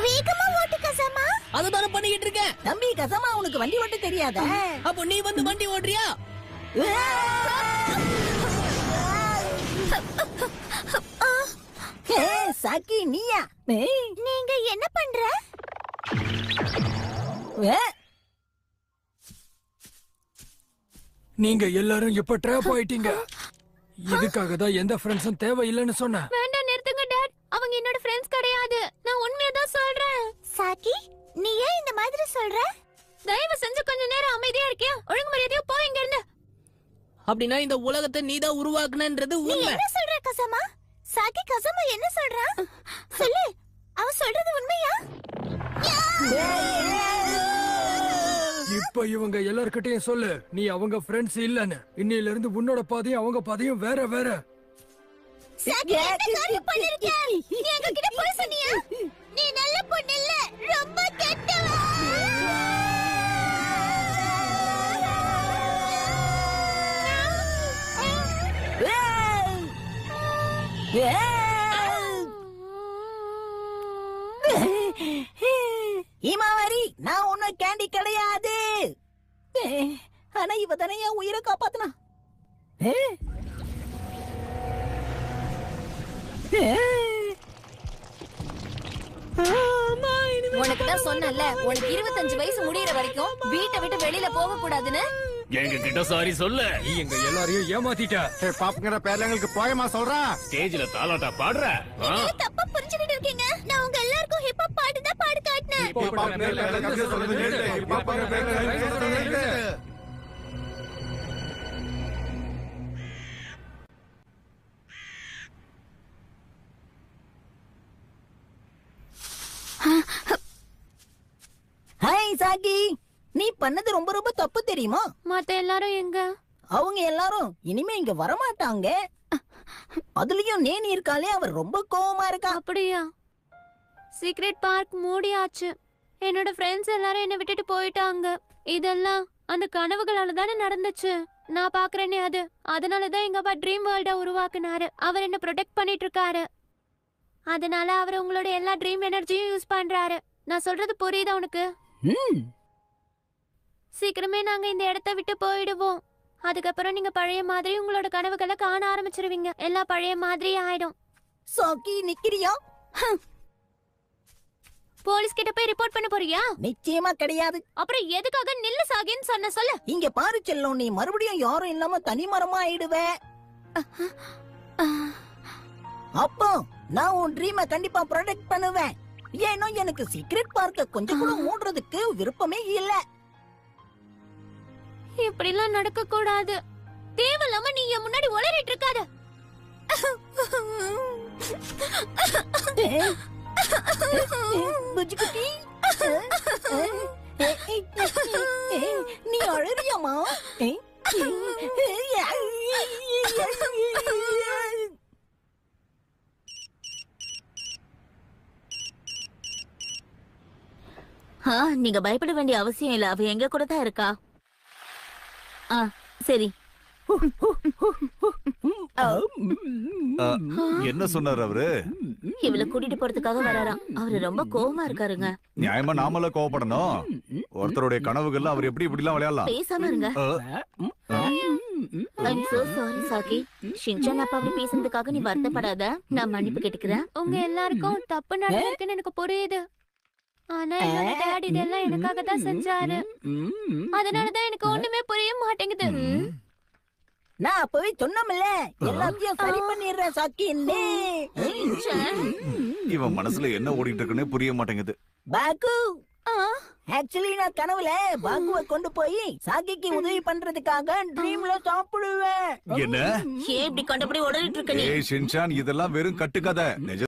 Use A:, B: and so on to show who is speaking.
A: வேகமா ஓட்டு கசமா.
B: அதுதான பண்ணிக்கிட்டு இருக்கேன்.
C: தம்பி கசமா, உனக்கு வண்டி ஓட்ட தெரியாதா?
B: அப்போ நீ வந்து வண்டி ஓட்டுறியா?
C: சாக்கி நீயா?
A: நீங்க என்ன பண்ற?
D: நீங்க எல்லாரும் இப்ப ட்ராப் ஆயிட்டீங்க. இதுக்காக தான் எந்த ஃப்ரெண்ட்ஸும் தேவையில்லைன்னு சொன்னேன்.
A: வேண்டாம், நிறுத்துங்க டாட். அவங்க என்னோட ஃப்ரெண்ட்ஸ் கிடையாது. நான் உண்மையா தான் சொல்றேன். சாக்கி, நீ ஏன் இந்த மாதிரி சொல்ற? தயவு செஞ்சு கொஞ்ச நேரம் அமைதியா இருக்கியா? ஒழுங்கு மரியாதையா போ இங்க இருந்து.
B: அப்படின்னா இந்த உலகத்தை நீதான் உருவாக்குனன்றது
A: நீ
B: உண்மை.
A: என்ன சொல்ற கசமா? சாக்கி கசமா என்ன சொல்றா? சொல்லு, அவ சொல்றது உண்மையா?
D: இப்ப இவங்க எல்லார்கிட்டயும் சொல்லு, நீ அவங்க ஃப்ரெண்ட்ஸ் இல்லன்னு. இன்னையில இருந்து உன்னோட பாதையும் அவங்க பாதையும் வேற வேற.
A: சாக்கி, என்ன காரியம் பண்ணிருக்க? நீ எங்க கிட்ட போய் சொன்னியா? நீ நல்ல பொண்ணு இல்ல, ரொம்ப கெட்டவ.
C: ஈமாவாரி, நான் ஒன்னும் கேண்டி கிடையாது. ஆனா இவ தானே என் உயிரை காப்பாத்துனா.
A: உனக்கு தான் சொன்னல, உனக்கு 25 வயசு முடியற வரைக்கும் வீட்டை விட்டு வெளியில போக கூடாதுன்னு.
E: எங்க கிட்ட சாரி சொல்லு.
D: நீ எங்க எல்லாரையும் ஏமாத்திட்ட.
F: பாப்புங்கிற பேர்ல எங்களுக்கு போயமா சொல்றான்.
E: ஸ்டேஜ்ல தாலாட்டா பாடுற.
A: நீங்க தப்பா புரிஞ்சுக்கிட்டு இருக்கீங்க. நான் உங்க எல்லாருக்கும் ஹிப் ஹாப் பாட்டு தான் பாடி காட்டினேன்.
C: ஹாய் சாக்கி, நீ பண்ணது ரொம்ப ரொம்ப தப்பு தெரியுமா?
A: மத்த எல்லாரும் எங்க?
C: அவங்க எல்லாரும் இனிமே இங்க வரமாட்டாங்க. அதுலயும் நேனி இருக்காளே, அவர் ரொம்ப கோவமா இருக்கா.
A: அப்படியா? சீக்ரெட் பார்க் மூடியாச்சு. என்னோட ஃப்ரெண்ட்ஸ் எல்லாரும் என்ன விட்டுட்டு போயிட்டாங்க. இதெல்லாம் அந்த கனவுகளால தானே நடந்துச்சு. நான் பாக்குறேனே அது. அதனாலதான் எங்க அப்பா ட்ரீம் வேர்ல்ட உருவாக்குனாரு. அவர் என்ன ப்ரொடெக்ட் பண்ணிட்டு இருக்காரு. அதனால அவர் உங்களோட எல்லா ட்ரீம் எனர்ஜியும் யூஸ் பண்றாரு. நான் சொல்றது புரியுதா உனக்கு? சீக்கிரமே நாங்க இந்த இடத்த விட்டு போயிடுவோம். அதுக்கப்புறம் நீங்க பழைய மாதிரி உங்களோட கனவுகளை காண ஆரம்பிச்சிருவீங்க. எல்லாம் பழைய மாதிரி ஆயிடும்.
C: சாக்கி, நிக்கிறியா?
A: போலீஸ் கிட்ட போய் ரிப்போர்ட் பண்ண போறியா?
C: நிச்சயமா கிடையாது.
A: அப்புறம் எதுக்காக நில்லு சாகின்னு சொன்ன சொல்லு.
C: இங்க பாரு செல்லம், நீ மறுபடியும் யாரும் இல்லாம தனிமரமா ஆயிடுவ. அப்போ நான் உன் ட்ரீமை கண்டிப்பா ப்ரொடெக்ட் பண்ணுவேன். ஏன்னா எனக்கு சீக்ரெட் பார்க்க கொஞ்சம் கூட மூடுறதுக்கு விருப்பமே இல்ல.
A: இப்படி எல்லாம் நடக்க கூடாது. தேவையில்லாம நீ என் முன்னாடி உளறிட்டு இருக்காத.
C: புஜ்குட்டி, நீ அழறியாமா?
A: நீங்க பயப்பட வேண்டிய அவசியம் இல்ல. அவ எங்க கூட தான் இருக்கா. சரி.
F: என்ன சொன்னார் அவரு?
A: இவளை கூட்டிட்டு போறதுக்காக வராராம். அவரு ரொம்ப கோவமா இருக்காருங்க.
F: நியாயமா நாமள கோவப்படணும். ஒருத்தருடைய கனவுகள்ல அவர் எப்படி இப்படி எல்லாம் விளையாடலாம்?
A: பேசாம இருங்க. I'm so sorry Chaki. Shinchan அப்பா அப்படி பேசுனதுக்காக நீ வருத்தப்படாத. நான் மன்னிப்பு கேட்டுக்கிறேன். உங்க எல்லாருக்கும் தப்பு நடக்குன்னு எனக்கு புரியுது. ஆனா என்னோட டாடி இதெல்லாம் எனக்காக தான் செஞ்சாரு. அதனாலதான் எனக்கு ஒண்ணுமே புரிய மாட்டேங்குது.
C: நான் அப்பவே சொன்னோம்ல, எல்லாத்தையும் சரி பண்ணிடுறேன் சாக்கி.
F: இவன் மனசுல என்ன ஓடிட்டு இருக்குன்னு புரிய மாட்டேங்குது.
C: பாக்கு, ஆக்சுவலி நான் கனவுல பாக்குவை கொண்டு போய் சாக்கிக்கு உதவி பண்றதுக்காக ட்ரீம்ல சாப்பிடுவேன்.
F: என்ன?
A: ஏன் இப்படி கண்டபடி ஓடிட்டு இருக்க நீ?
F: ஷின்சான், இதெல்லாம் வெறும் கட்டுக்கதை. நிஜ